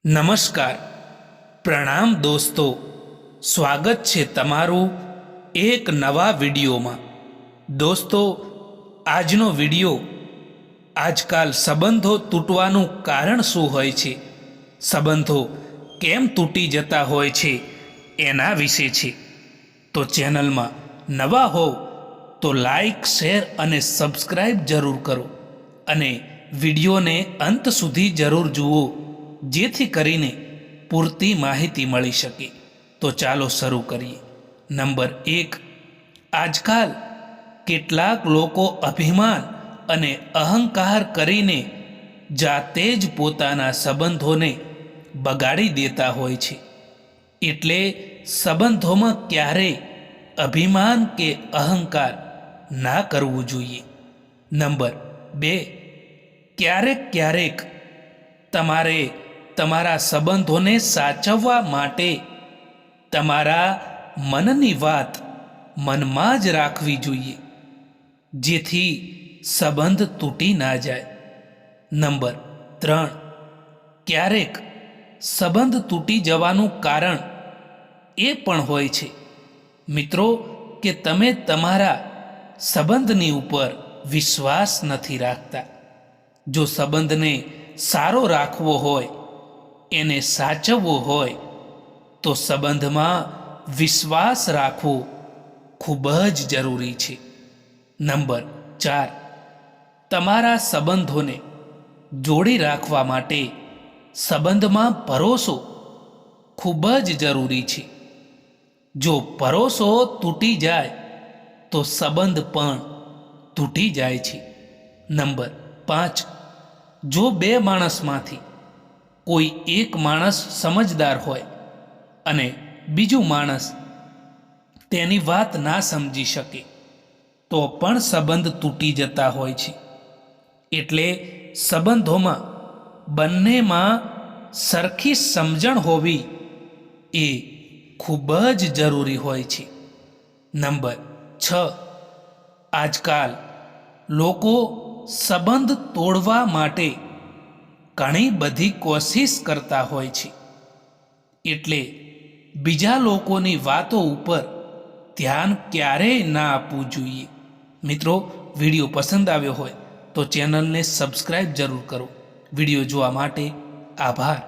નમસ્કાર, પ્રણામ દોસ્તો, સ્વાગત છે તમારું એક નવા વિડીયોમાં। દોસ્તો, આજનો વિડીયો આજકાલ સંબંધો તૂટવાનું કારણ શું હોય છે, સંબંધો કેમ તૂટી જતા હોય છે એના વિશે છે। તો ચેનલમાં નવા હો તો લાઈક, શેર અને સબસ્ક્રાઈબ જરૂર કરો અને વિડીયોને અંત સુધી જરૂર જુઓ, જેથી કરીને પૂરતી માહિતી મળી શકે। તો ચાલો શરૂ કરીએ। નંબર 1, આજકાલ કેટલાક લોકો અભિમાન અને અહંકાર કરીને જાતે જ પોતાના સંબંધોને બગાડી દેતા હોય છે। એટલે સંબંધોમાં ક્યારેય અભિમાન કે અહંકાર ના કરવું જોઈએ। નંબર 2, ક્યારેક તમારે તમારા સંબંધોને સાચવવા માટે તમારા મનની વાત મનમાં જ રાખવી જોઈએ, જેથી સંબંધ તૂટી ના જાય। નંબર 3, ક્યારેક સંબંધ તૂટી જવાનું કારણ એ પણ હોય છે મિત્રો કે તમે તમારા સંબંધની ઉપર વિશ્વાસ નથી રાખતા। જો સંબંધને સારો રાખવો હોય, એને સાચવવો હોય, તો સંબંધમાં વિશ્વાસ રાખવો ખૂબ જ જરૂરી છે। નંબર 4, તમારા સંબંધોને જોડી રાખવા માટે સંબંધમાં ભરોસો ખૂબ જ જરૂરી છે। જો ભરોસો તૂટી જાય તો સંબંધ પણ તૂટી જાય છે। નંબર 5, જો બે માણસમાંથી કોઈ એક માણસ સમજદાર હોય અને બીજું માણસ તેની વાત ના સમજી શકે તો પણ સંબંધ તૂટી જતા હોય છે। એટલે સંબંધોમાં બંનેમાં સરખી સમજણ હોવી એ ખૂબ જ જરૂરી હોય છે। નંબર 6, આજકાલ લોકો સંબંધ તોડવા માટે ઘણી બધી કોશિશ કરતા હોય છે, એટલે બીજા લોકોની વાતો ઉપર ધ્યાન ક્યારેય ના આપવું જોઈએ। મિત્રો, વિડીયો પસંદ આવ્યો હોય તો ચેનલને સબસ્ક્રાઈબ જરૂર કરો। વિડીયો જોવા માટે આભાર।